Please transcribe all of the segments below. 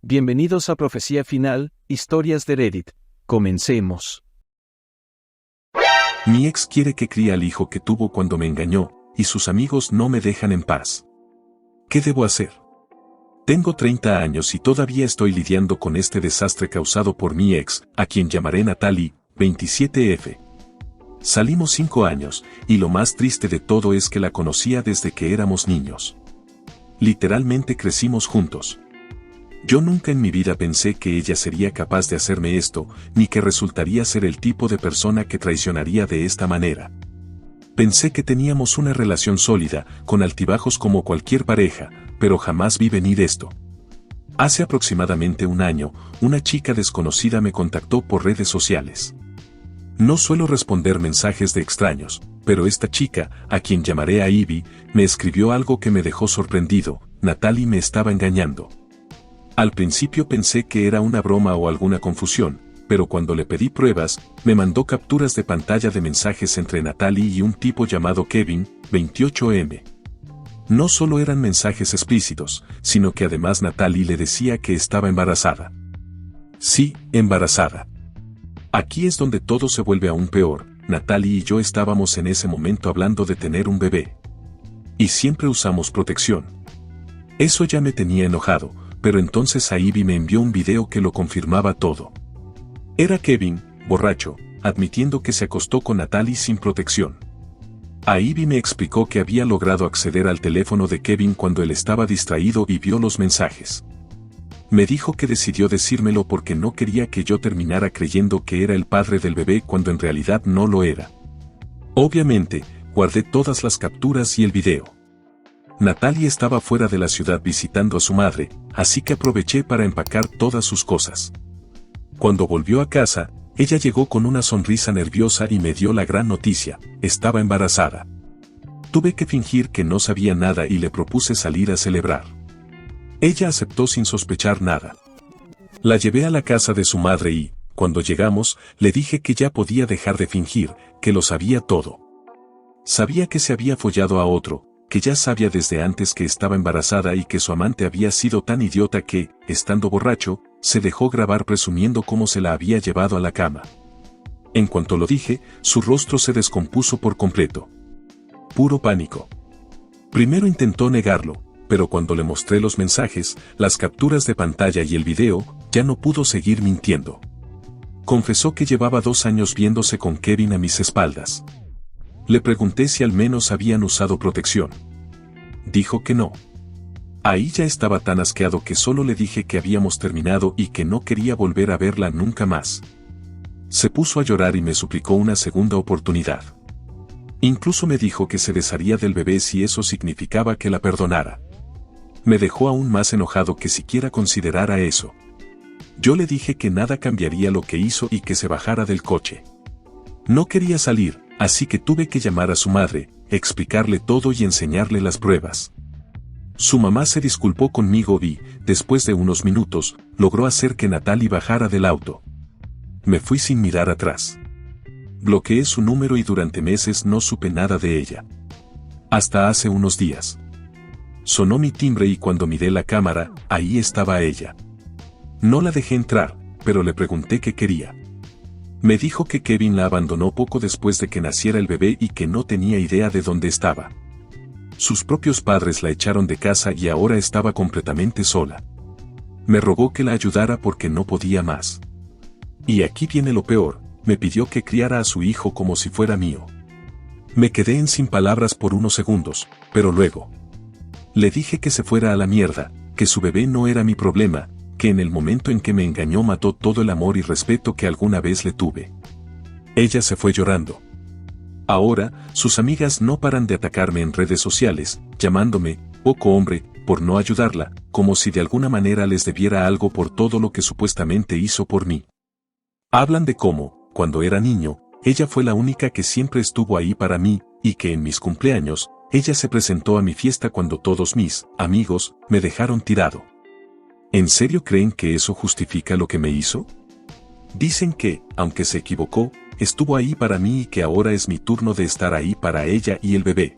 Bienvenidos a Profecía Final, Historias de Reddit. Comencemos. Mi ex quiere que críe al hijo que tuvo cuando me engañó, y sus amigos no me dejan en paz. ¿Qué debo hacer? Tengo 30 años y todavía estoy lidiando con este desastre causado por mi ex, a quien llamaré Natalie, 27F. Salimos 5 años, y lo más triste de todo es que la conocía desde que éramos niños. Literalmente crecimos juntos. Yo nunca en mi vida pensé que ella sería capaz de hacerme esto, ni que resultaría ser el tipo de persona que traicionaría de esta manera. Pensé que teníamos una relación sólida, con altibajos como cualquier pareja, pero jamás vi venir esto. Hace aproximadamente un año, una chica desconocida me contactó por redes sociales. No suelo responder mensajes de extraños, pero esta chica, a quien llamaré a Ivy, me escribió algo que me dejó sorprendido: Natalie me estaba engañando. Al principio pensé que era una broma o alguna confusión, pero cuando le pedí pruebas, me mandó capturas de pantalla de mensajes entre Natalie y un tipo llamado Kevin, 28M. No solo eran mensajes explícitos, sino que además Natalie le decía que estaba embarazada. Sí, embarazada. Aquí es donde todo se vuelve aún peor. Natalie y yo estábamos en ese momento hablando de tener un bebé. Y siempre usamos protección. Eso ya me tenía enojado, pero entonces a Ivy me envió un video que lo confirmaba todo. Era Kevin, borracho, admitiendo que se acostó con Natalie sin protección. A Ivy me explicó que había logrado acceder al teléfono de Kevin cuando él estaba distraído y vio los mensajes. Me dijo que decidió decírmelo porque no quería que yo terminara creyendo que era el padre del bebé cuando en realidad no lo era. Obviamente, guardé todas las capturas y el video. Natalie estaba fuera de la ciudad visitando a su madre, así que aproveché para empacar todas sus cosas. Cuando volvió a casa, ella llegó con una sonrisa nerviosa y me dio la gran noticia: estaba embarazada. Tuve que fingir que no sabía nada y le propuse salir a celebrar. Ella aceptó sin sospechar nada. La llevé a la casa de su madre y, cuando llegamos, le dije que ya podía dejar de fingir, que lo sabía todo. Sabía que se había follado a otro, que ya sabía desde antes que estaba embarazada y que su amante había sido tan idiota que, estando borracho, se dejó grabar presumiendo cómo se la había llevado a la cama. En cuanto lo dije, su rostro se descompuso por completo. Puro pánico. Primero intentó negarlo, pero cuando le mostré los mensajes, las capturas de pantalla y el video, ya no pudo seguir mintiendo. Confesó que llevaba 2 años viéndose con Kevin a mis espaldas. Le pregunté si al menos habían usado protección. Dijo que no. Ahí ya estaba tan asqueado que solo le dije que habíamos terminado y que no quería volver a verla nunca más. Se puso a llorar y me suplicó una segunda oportunidad. Incluso me dijo que se desharía del bebé si eso significaba que la perdonara. Me dejó aún más enojado que siquiera considerara eso. Yo le dije que nada cambiaría lo que hizo y que se bajara del coche. No quería salir, así que tuve que llamar a su madre, explicarle todo y enseñarle las pruebas. Su mamá se disculpó conmigo y, después de unos minutos, logró hacer que Natalie bajara del auto. Me fui sin mirar atrás. Bloqueé su número y durante meses no supe nada de ella. Hasta hace unos días. Sonó mi timbre y cuando miré la cámara, ahí estaba ella. No la dejé entrar, pero le pregunté qué quería. Me dijo que Kevin la abandonó poco después de que naciera el bebé y que no tenía idea de dónde estaba. Sus propios padres la echaron de casa y ahora estaba completamente sola. Me rogó que la ayudara porque no podía más. Y aquí viene lo peor: me pidió que criara a su hijo como si fuera mío. Me quedé en sin palabras por unos segundos, pero luego le dije que se fuera a la mierda, que su bebé no era mi problema, que en el momento en que me engañó mató todo el amor y respeto que alguna vez le tuve. Ella se fue llorando. Ahora, sus amigas no paran de atacarme en redes sociales, llamándome poco hombre, por no ayudarla, como si de alguna manera les debiera algo por todo lo que supuestamente hizo por mí. Hablan de cómo, cuando era niño, ella fue la única que siempre estuvo ahí para mí, y que en mis cumpleaños, ella se presentó a mi fiesta cuando todos mis amigos me dejaron tirado. ¿En serio creen que eso justifica lo que me hizo? Dicen que, aunque se equivocó, estuvo ahí para mí y que ahora es mi turno de estar ahí para ella y el bebé.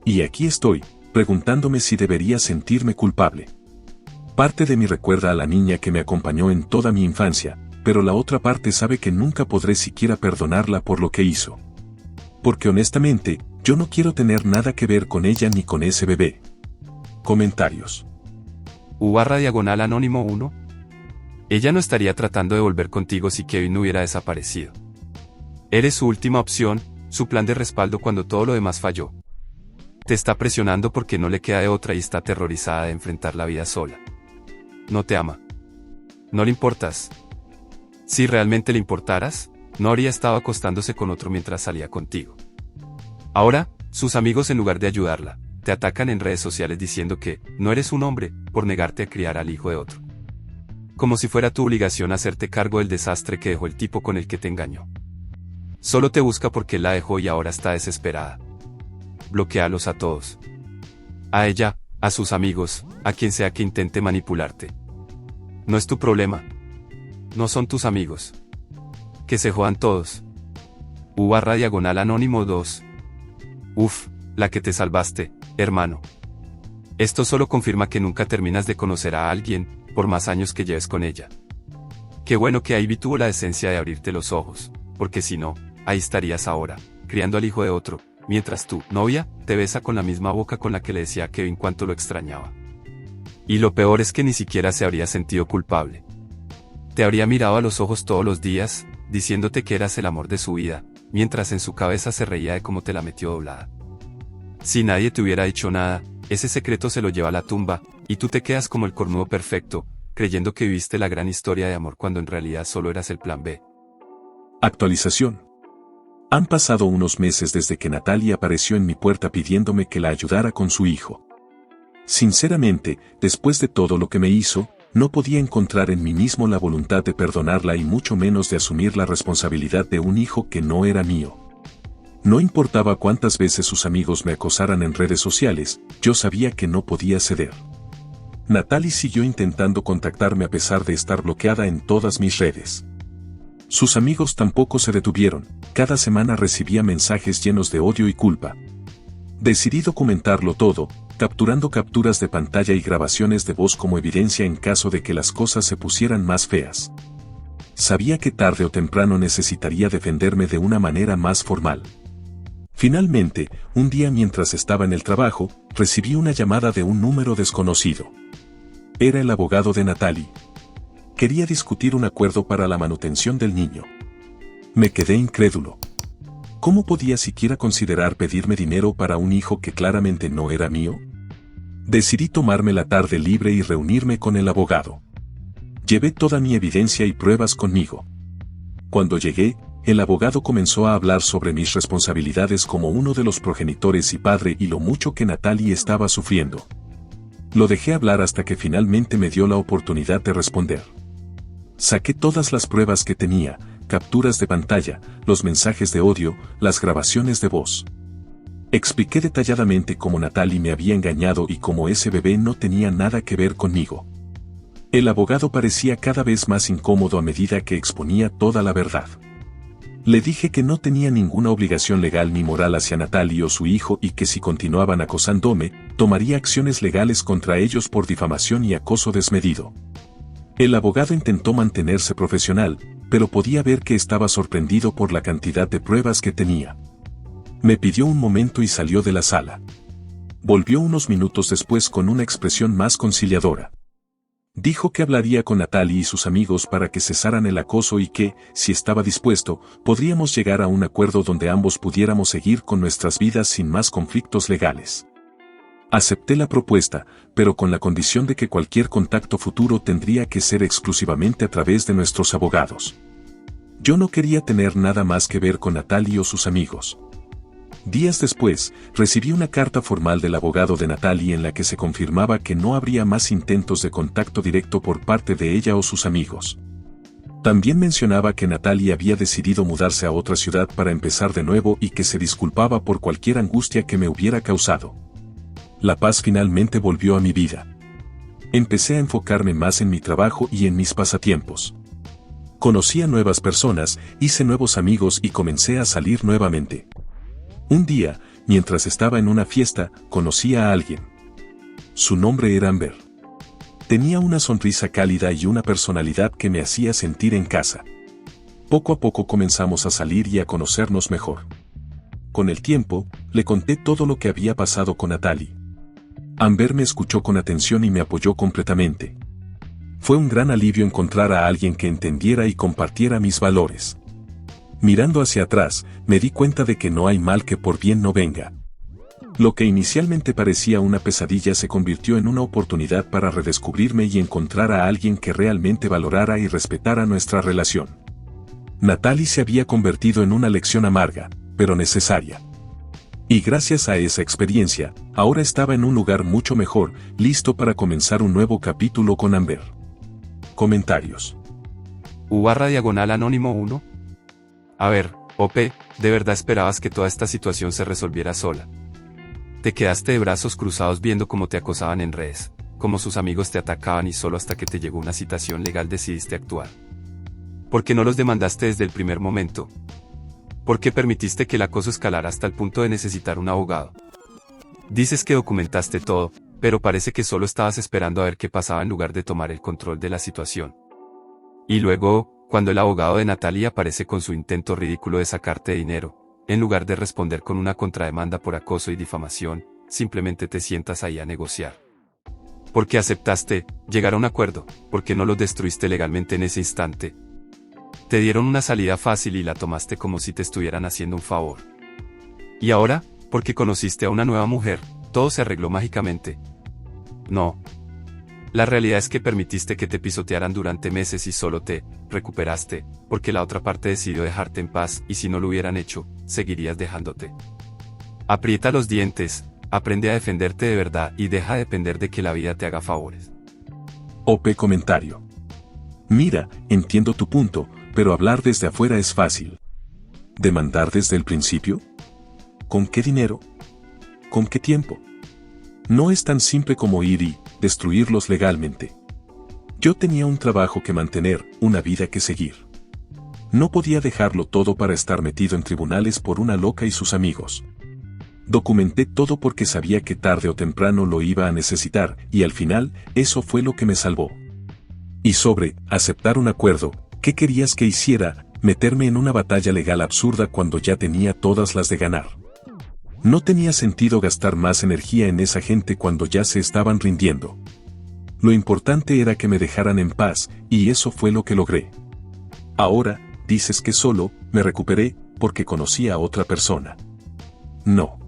Y aquí estoy, preguntándome si debería sentirme culpable. Parte de mí recuerda a la niña que me acompañó en toda mi infancia, pero la otra parte sabe que nunca podré siquiera perdonarla por lo que hizo. Porque honestamente, yo no quiero tener nada que ver con ella ni con ese bebé. Comentarios. U/Anónimo 1. Ella no estaría tratando de volver contigo si Kevin no hubiera desaparecido. Eres su última opción, su plan de respaldo cuando todo lo demás falló. Te está presionando porque no le queda de otra y está aterrorizada de enfrentar la vida sola. No te ama. No le importas. Si realmente le importaras, no habría estado acostándose con otro mientras salía contigo. Ahora, sus amigos en lugar de ayudarla, te atacan en redes sociales diciendo que no eres un hombre por negarte a criar al hijo de otro. Como si fuera tu obligación hacerte cargo del desastre que dejó el tipo con el que te engañó. Solo te busca porque él la dejó y ahora está desesperada. Bloquéalos a todos. A ella, a sus amigos, a quien sea que intente manipularte. No es tu problema. No son tus amigos. Que se jodan todos. U/Anónimo 2. Uf, la que te salvaste, hermano. Esto solo confirma que nunca terminas de conocer a alguien, por más años que lleves con ella. Qué bueno que Ivy tuvo la decencia de abrirte los ojos, porque si no, ahí estarías ahora, criando al hijo de otro, mientras tu novia te besa con la misma boca con la que le decía a Kevin cuánto lo extrañaba. Y lo peor es que ni siquiera se habría sentido culpable. Te habría mirado a los ojos todos los días, diciéndote que eras el amor de su vida, mientras en su cabeza se reía de cómo te la metió doblada. Si nadie te hubiera dicho nada, ese secreto se lo lleva a la tumba, y tú te quedas como el cornudo perfecto, creyendo que viviste la gran historia de amor cuando en realidad solo eras el plan B. Actualización. Han pasado unos meses desde que Natalie apareció en mi puerta pidiéndome que la ayudara con su hijo. Sinceramente, después de todo lo que me hizo, no podía encontrar en mí mismo la voluntad de perdonarla y mucho menos de asumir la responsabilidad de un hijo que no era mío. No importaba cuántas veces sus amigos me acosaran en redes sociales, yo sabía que no podía ceder. Natalie siguió intentando contactarme a pesar de estar bloqueada en todas mis redes. Sus amigos tampoco se detuvieron, cada semana recibía mensajes llenos de odio y culpa. Decidí documentarlo todo, capturando capturas de pantalla y grabaciones de voz como evidencia en caso de que las cosas se pusieran más feas. Sabía que tarde o temprano necesitaría defenderme de una manera más formal. Finalmente, un día mientras estaba en el trabajo, recibí una llamada de un número desconocido. Era el abogado de Natalie. Quería discutir un acuerdo para la manutención del niño. Me quedé incrédulo. ¿Cómo podía siquiera considerar pedirme dinero para un hijo que claramente no era mío? Decidí tomarme la tarde libre y reunirme con el abogado. Llevé toda mi evidencia y pruebas conmigo. Cuando llegué, el abogado comenzó a hablar sobre mis responsabilidades como uno de los progenitores y padre y lo mucho que Natalie estaba sufriendo. Lo dejé hablar hasta que finalmente me dio la oportunidad de responder. Saqué todas las pruebas que tenía, capturas de pantalla, los mensajes de odio, las grabaciones de voz. Expliqué detalladamente cómo Natalie me había engañado y cómo ese bebé no tenía nada que ver conmigo. El abogado parecía cada vez más incómodo a medida que exponía toda la verdad. Le dije que no tenía ninguna obligación legal ni moral hacia Natalie o su hijo y que si continuaban acosándome, tomaría acciones legales contra ellos por difamación y acoso desmedido. El abogado intentó mantenerse profesional, pero podía ver que estaba sorprendido por la cantidad de pruebas que tenía. Me pidió un momento y salió de la sala. Volvió unos minutos después con una expresión más conciliadora. Dijo que hablaría con Natalie y sus amigos para que cesaran el acoso y que, si estaba dispuesto, podríamos llegar a un acuerdo donde ambos pudiéramos seguir con nuestras vidas sin más conflictos legales. Acepté la propuesta, pero con la condición de que cualquier contacto futuro tendría que ser exclusivamente a través de nuestros abogados. Yo no quería tener nada más que ver con Natalie o sus amigos. Días después, recibí una carta formal del abogado de Natalie en la que se confirmaba que no habría más intentos de contacto directo por parte de ella o sus amigos. También mencionaba que Natalie había decidido mudarse a otra ciudad para empezar de nuevo y que se disculpaba por cualquier angustia que me hubiera causado. La paz finalmente volvió a mi vida. Empecé a enfocarme más en mi trabajo y en mis pasatiempos. Conocí a nuevas personas, hice nuevos amigos y comencé a salir nuevamente. Un día, mientras estaba en una fiesta, conocí a alguien. Su nombre era Amber. Tenía una sonrisa cálida y una personalidad que me hacía sentir en casa. Poco a poco comenzamos a salir y a conocernos mejor. Con el tiempo, le conté todo lo que había pasado con Natalie. Amber me escuchó con atención y me apoyó completamente. Fue un gran alivio encontrar a alguien que entendiera y compartiera mis valores. Mirando hacia atrás, me di cuenta de que no hay mal que por bien no venga. Lo que inicialmente parecía una pesadilla se convirtió en una oportunidad para redescubrirme y encontrar a alguien que realmente valorara y respetara nuestra relación. Natalie se había convertido en una lección amarga, pero necesaria. Y gracias a esa experiencia, ahora estaba en un lugar mucho mejor, listo para comenzar un nuevo capítulo con Amber. Comentarios. U/Anónimo 1. A ver, OP, ¿de verdad esperabas que toda esta situación se resolviera sola? Te quedaste de brazos cruzados viendo cómo te acosaban en redes, cómo sus amigos te atacaban y solo hasta que te llegó una citación legal decidiste actuar. ¿Por qué no los demandaste desde el primer momento? ¿Por qué permitiste que el acoso escalara hasta el punto de necesitar un abogado? Dices que documentaste todo, pero parece que solo estabas esperando a ver qué pasaba en lugar de tomar el control de la situación. Y luego, cuando el abogado de Natalie aparece con su intento ridículo de sacarte dinero, en lugar de responder con una contrademanda por acoso y difamación, simplemente te sientas ahí a negociar. ¿Por qué aceptaste llegar a un acuerdo? ¿Por qué no lo destruiste legalmente en ese instante? Te dieron una salida fácil y la tomaste como si te estuvieran haciendo un favor. Y ahora, porque conociste a una nueva mujer, todo se arregló mágicamente. No. La realidad es que permitiste que te pisotearan durante meses y solo te recuperaste, porque la otra parte decidió dejarte en paz y si no lo hubieran hecho, seguirías dejándote. Aprieta los dientes, aprende a defenderte de verdad y deja de depender de que la vida te haga favores. OP comentario. Mira, entiendo tu punto, pero hablar desde afuera es fácil. ¿Demandar desde el principio? ¿Con qué dinero? ¿Con qué tiempo? No es tan simple como ir y destruirlos legalmente. Yo tenía un trabajo que mantener, una vida que seguir. No podía dejarlo todo para estar metido en tribunales por una loca y sus amigos. Documenté todo porque sabía que tarde o temprano lo iba a necesitar, y al final, eso fue lo que me salvó. Y sobre aceptar un acuerdo, ¿qué querías que hiciera? Meterme en una batalla legal absurda cuando ya tenía todas las de ganar. No tenía sentido gastar más energía en esa gente cuando ya se estaban rindiendo. Lo importante era que me dejaran en paz, y eso fue lo que logré. Ahora, dices que solo me recuperé porque conocí a otra persona. No.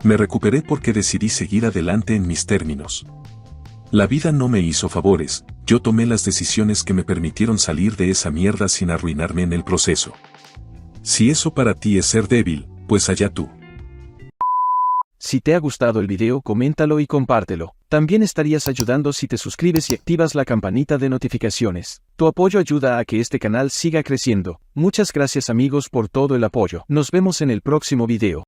Me recuperé porque decidí seguir adelante en mis términos. La vida no me hizo favores, yo tomé las decisiones que me permitieron salir de esa mierda sin arruinarme en el proceso. Si eso para ti es ser débil, pues allá tú. Si te ha gustado el video, coméntalo y compártelo. También estarías ayudando si te suscribes y activas la campanita de notificaciones. Tu apoyo ayuda a que este canal siga creciendo. Muchas gracias amigos por todo el apoyo. Nos vemos en el próximo video.